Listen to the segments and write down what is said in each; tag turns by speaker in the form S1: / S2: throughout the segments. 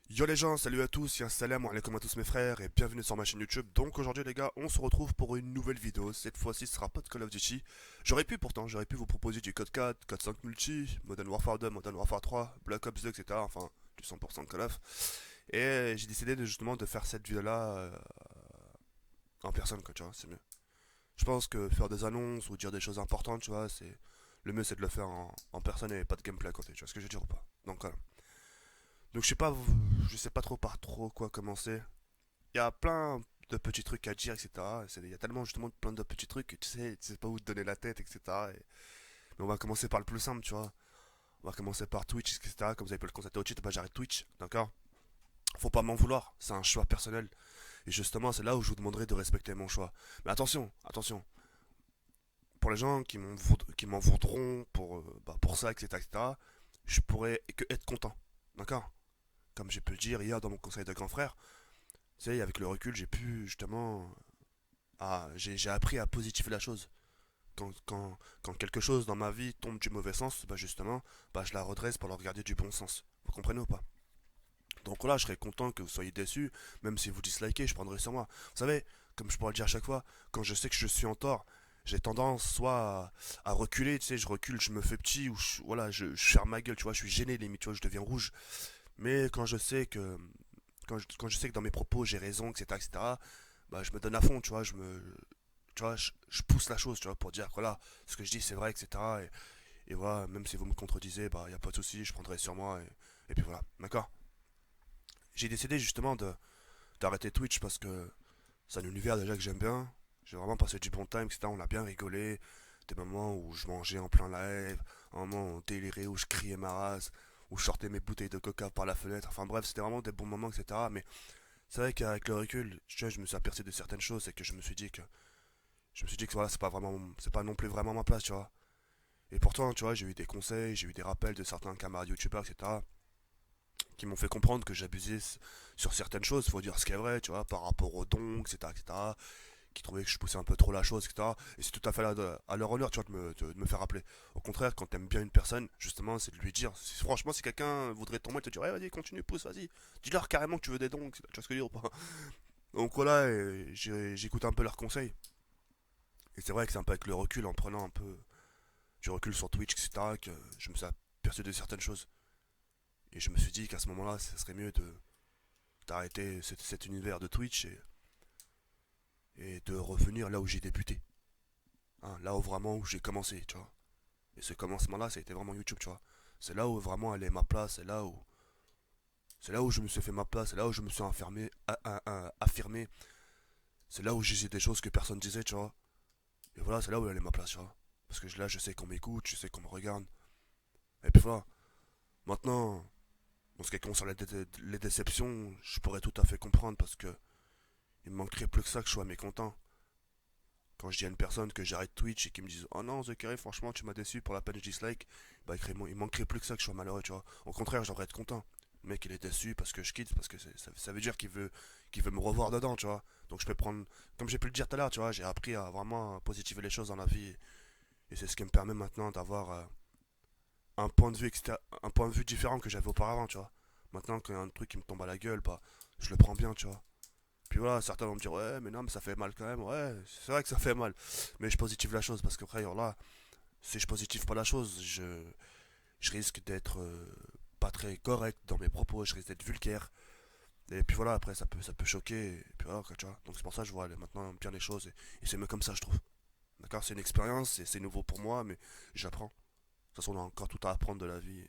S1: Yo les gens, salut à tous, salam alaikum à tous mes frères et bienvenue sur ma chaîne YouTube. Donc aujourd'hui les gars, on se retrouve pour une nouvelle vidéo. Cette fois-ci ce sera pas de Call of Duty. J'aurais pu vous proposer du Code 4, Code 5 Multi, Modern Warfare 2, Modern Warfare 3, Black Ops 2, etc. Enfin, du 100% de Call of. Et j'ai décidé justement de faire cette vidéo-là en personne, quoi, tu vois, c'est mieux. Je pense que faire des annonces ou dire des choses importantes, tu vois, c'est... Le mieux c'est de le faire en personne et pas de gameplay à côté, tu vois ce que je veux dire ou pas. Donc voilà. Donc je sais pas trop par trop quoi commencer. Il y a plein de petits trucs à dire, etc. Il y a tellement justement plein de petits trucs que tu sais pas où te donner la tête, etc. Mais on va commencer par le plus simple, tu vois. On va commencer par Twitch, etc. Comme vous avez pu le constater au titre, bah j'arrête Twitch, d'accord. Faut pas m'en vouloir, c'est un choix personnel. Et justement, c'est là où je vous demanderai de respecter mon choix. Mais attention, attention. Pour les gens qui m'en voudront pour ça, etc., etc., je pourrais que être content, d'accord. Comme j'ai pu le dire hier dans mon conseil de grand frère, tu sais, avec le recul, j'ai pu justement j'ai appris à positiver la chose. Quand quelque chose dans ma vie tombe du mauvais sens, bah justement, bah je la redresse pour le regarder du bon sens. Vous comprenez ou pas? Donc là, je serais content que vous soyez déçus, même si vous dislikez, je prendrai sur moi. Vous savez, comme je pourrais le dire à chaque fois, quand je sais que je suis en tort, j'ai tendance soit à reculer, tu sais, je recule, je me fais petit, ou voilà, je ferme ma gueule, tu vois, je suis gêné limite, tu vois, je deviens rouge. Mais quand je sais que dans mes propos j'ai raison, etc., etc., bah je me donne à fond, tu vois, tu vois, je pousse la chose, tu vois, pour dire que voilà, ce que je dis c'est vrai, etc. Et voilà, même si vous me contredisez, bah y a pas de souci, je prendrai sur moi et puis voilà, d'accord. J'ai décidé justement d'arrêter Twitch parce que c'est un univers déjà que j'aime bien. J'ai vraiment passé du bon time, etc. On a bien rigolé. Des moments où je mangeais en plein live, un moment où on délirait, où je criais ma race, où je sortais mes bouteilles de coca par la fenêtre. Enfin bref, c'était vraiment des bons moments, etc. Mais c'est vrai qu'avec le recul, tu vois, je me suis aperçu de certaines choses et que je me suis dit que voilà, c'est pas non plus vraiment ma place, tu vois. Et pourtant, tu vois, j'ai eu des conseils, j'ai eu des rappels de certains camarades youtubeurs, etc., qui m'ont fait comprendre que j'abusais sur certaines choses, faut dire ce qui est vrai, tu vois, par rapport aux dons, etc., etc., qui trouvaient que je poussais un peu trop la chose, etc. Et c'est tout à fait à leur honneur, tu vois, de me faire rappeler. Au contraire, quand t'aimes bien une personne, justement, c'est de lui dire, franchement, si quelqu'un voudrait ton mal, te dire, ouais, vas-y, continue, pousse, vas-y, dis-leur carrément que tu veux des dons, tu vois ce que je veux dire ou pas. Donc voilà, j'écoute un peu leurs conseils. Et c'est vrai que c'est un peu avec le recul, en prenant un peu du recul sur Twitch, etc., que je me suis aperçu de certaines choses. Et je me suis dit qu'à ce moment-là, ça serait mieux d'arrêter cet univers de Twitch et de revenir là où j'ai débuté. Hein, là où vraiment où j'ai commencé, tu vois. Et ce commencement-là, ça a été vraiment YouTube, tu vois. C'est là où vraiment elle est ma place, c'est là où je me suis fait ma place, c'est là où je me suis affirmé, c'est là où j'ai dit des choses que personne disait, tu vois. Et voilà, c'est là où elle est ma place, tu vois. Parce que là, je sais qu'on m'écoute, je sais qu'on me regarde. Et puis voilà. Maintenant, en ce qui concerne les déceptions, je pourrais tout à fait comprendre parce que il me manquerait plus que ça que je sois mécontent. Quand je dis à une personne que j'arrête Twitch et qu'ils me disent oh non, The Carré, franchement, tu m'as déçu pour la peine, je dislike, bah il manquerait plus que ça que je sois malheureux, tu vois. Au contraire, j'aimerais être content. Le mec, il est déçu parce que je quitte, parce que ça veut dire qu'il veut me revoir dedans, tu vois. Donc je peux prendre, comme j'ai pu le dire tout à l'heure, tu vois, j'ai appris à vraiment positiver les choses dans la vie. Et c'est ce qui me permet maintenant d'avoir un point de vue différent que j'avais auparavant, tu vois. Maintenant, quand il y a un truc qui me tombe à la gueule, bah, je le prends bien, tu vois. Puis voilà, certains vont me dire, ouais, mais non, mais ça fait mal quand même. Ouais, c'est vrai que ça fait mal. Mais je positive la chose parce que, après, là, si je positive pas la chose, je risque d'être pas très correct dans mes propos, je risque d'être vulgaire. Et puis voilà, après, ça peut choquer. Et puis voilà, tu vois. Donc c'est pour ça que je vois maintenant bien les choses. Et c'est mieux comme ça, je trouve. D'accord. C'est une expérience, c'est nouveau pour moi, mais j'apprends. De toute façon, on a encore tout à apprendre de la vie.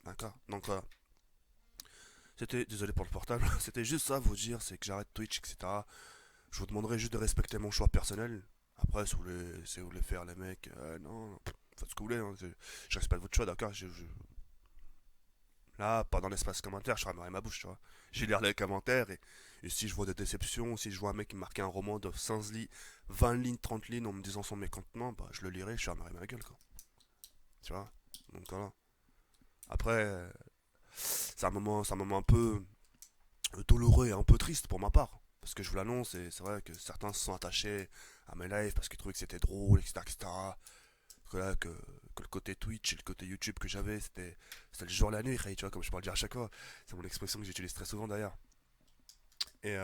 S1: D'accord. Donc voilà. C'était, désolé pour le portable, c'était juste ça, vous dire, c'est que j'arrête Twitch, etc. Je vous demanderai juste de respecter mon choix personnel. Après, si vous voulez faire les mecs, non, faites ce que vous voulez, hein, je respecte votre choix, d'accord. Là, pendant l'espace commentaire, je fermerai ma bouche, tu vois. J'ai lire les commentaires et si je vois des déceptions, si je vois un mec qui marquait un roman de 15 lignes, 20 lignes, 30 lignes en me disant son mécontentement, bah je le lirai, je fermerai ma gueule, quoi. Tu vois. Donc voilà. Après, c'est un moment un peu douloureux et un peu triste pour ma part. Parce que je vous l'annonce, et c'est vrai que certains se sont attachés à mes lives parce qu'ils trouvaient que c'était drôle, etc., etc. Que, là, que le côté Twitch et le côté YouTube que j'avais, c'était le jour et la nuit, tu vois, comme je parle dire à chaque fois. C'est mon expression que j'utilise très souvent d'ailleurs. Et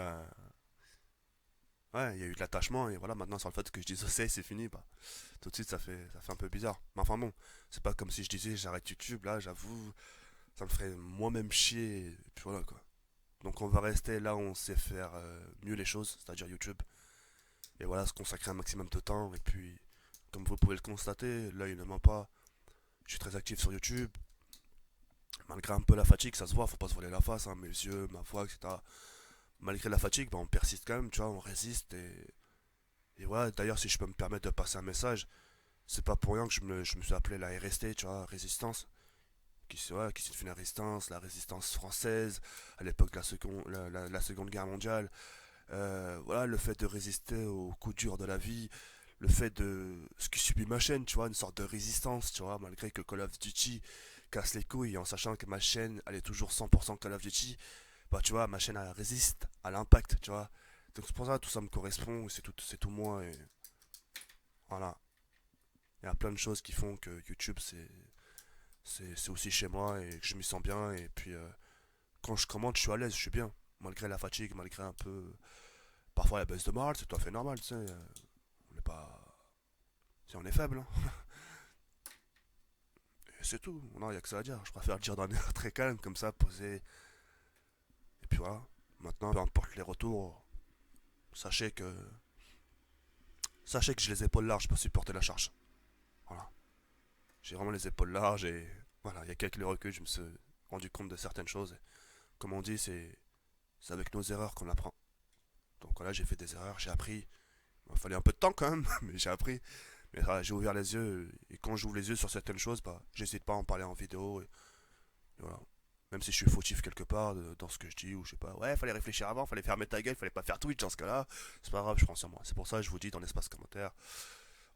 S1: ouais, il y a eu de l'attachement, et voilà, maintenant sur le fait que je dise c'est fini, bah, tout de suite ça fait un peu bizarre. Mais enfin bon, c'est pas comme si je disais j'arrête YouTube, là, j'avoue, ça me ferait moi-même chier, et puis voilà quoi. Donc on va rester là où on sait faire mieux les choses, c'est-à-dire YouTube. Et voilà, se consacrer un maximum de temps. Et puis, comme vous pouvez le constater, là il ne ment pas. Je suis très actif sur YouTube. Malgré un peu la fatigue, ça se voit, faut pas se voiler la face, hein, mes yeux, ma voix, etc. Malgré la fatigue, bah, on persiste quand même, tu vois, on résiste. Et voilà, d'ailleurs, si je peux me permettre de passer un message, c'est pas pour rien que je me suis appelé la RST, tu vois, Résistance. Ouais, qui signifie la résistance française, à l'époque de la Seconde Guerre mondiale. Voilà, le fait de résister aux coups durs de la vie, le fait de ce qui subit ma chaîne, tu vois, une sorte de résistance, tu vois, malgré que Call of Duty casse les couilles, en sachant que ma chaîne, elle est toujours 100% Call of Duty, bah tu vois, ma chaîne, elle résiste à l'impact, tu vois. Donc c'est pour ça que tout ça me correspond, c'est tout moi, et voilà. Il y a plein de choses qui font que YouTube, c'est aussi chez moi, et que je m'y sens bien, et puis quand je commente, je suis à l'aise, je suis bien. Malgré la fatigue, malgré un peu parfois la baisse de morale, c'est tout à fait normal, tu sais. On n'est pas. Si on est faible, hein. Et c'est tout. Non, il n'y a que ça à dire. Je préfère le dire d'un air très calme, comme ça, posé. Et puis voilà. Maintenant, peu importe les retours, sachez que. Sachez que j'ai les épaules larges pour supporter la charge. Voilà. J'ai vraiment les épaules larges et. Voilà, il y a quelques reculs, je me suis rendu compte de certaines choses. Et comme on dit, c'est avec nos erreurs qu'on apprend. Donc voilà, j'ai fait des erreurs, j'ai appris. Il fallait un peu de temps quand même, mais j'ai appris. Mais j'ai ouvert les yeux, et quand j'ouvre les yeux sur certaines choses, bah, j'hésite pas à en parler en vidéo, et voilà. Même si je suis fautif quelque part dans ce que je dis, ou je sais pas, ouais, fallait réfléchir avant, fallait fermer ta gueule, fallait pas faire Twitch dans ce cas-là, c'est pas grave, je prends sur moi. C'est pour ça que je vous dis dans l'espace commentaire,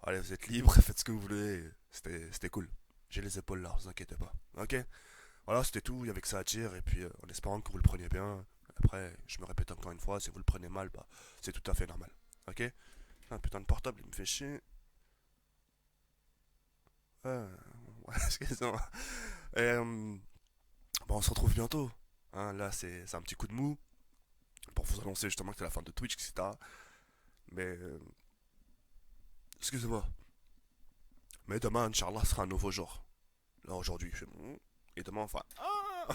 S1: allez, vous êtes libre, faites ce que vous voulez, c'était cool. J'ai les épaules là, vous inquiétez pas. Ok. Voilà, c'était tout, il y avait que ça à dire, et puis en espérant que vous le preniez bien. Après, je me répète encore une fois, si vous le prenez mal, bah, c'est tout à fait normal. Ok. Un putain de portable, il me fait chier. Ouais, excusez-moi. Et, bon, on se retrouve bientôt. Hein, là, c'est un petit coup de mou pour vous annoncer justement que c'est la fin de Twitch, etc. Mais, excusez-moi. Mais demain, Inch'Allah, sera un nouveau jour. Là, aujourd'hui, je fais bon. Et demain, enfin. Ah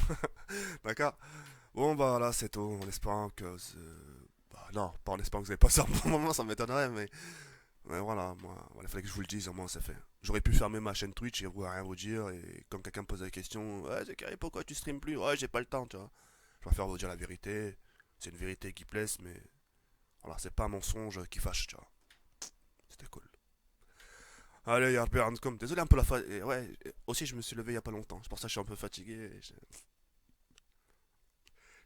S1: d'accord. Bon, bah là, c'est tout. En espérant que. Bah, non, pas en espérant que vous avez passé un bon moment, ça m'étonnerait, mais voilà, moi, voilà, il fallait que je vous le dise, au moins c'est fait. J'aurais pu fermer ma chaîne Twitch et rien vous dire, et quand quelqu'un me pose la question, ouais, c'est carré, pourquoi tu streams plus? Ouais, j'ai pas le temps, tu vois. Je préfère vous dire la vérité, c'est une vérité qui blesse, mais voilà, c'est pas un mensonge qui fâche, tu vois. C'était cool. Allez, Yard comme désolé un peu la fa... ouais, aussi je me suis levé il y a pas longtemps, c'est pour ça que je suis un peu fatigué.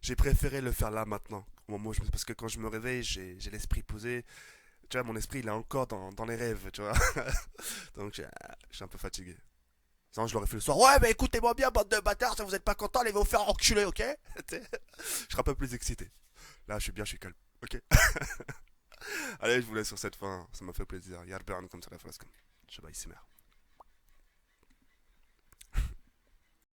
S1: J'ai préféré le faire là maintenant, au moment où parce que quand je me réveille, j'ai l'esprit posé, tu vois, mon esprit il est encore dans les rêves, tu vois. Donc je suis un peu fatigué. Sinon, je l'aurais fait le soir. Ouais, mais écoutez-moi bien, bande de bâtards, si vous êtes pas content, allez vous faire enculer, ok? Je serai un peu plus excité. Là, je suis bien, je suis calme. Ok. Allez, je vous laisse sur cette fin. Ça m'a fait plaisir. Yarburn comme ça la phrase. Je sais pas, ici, mère.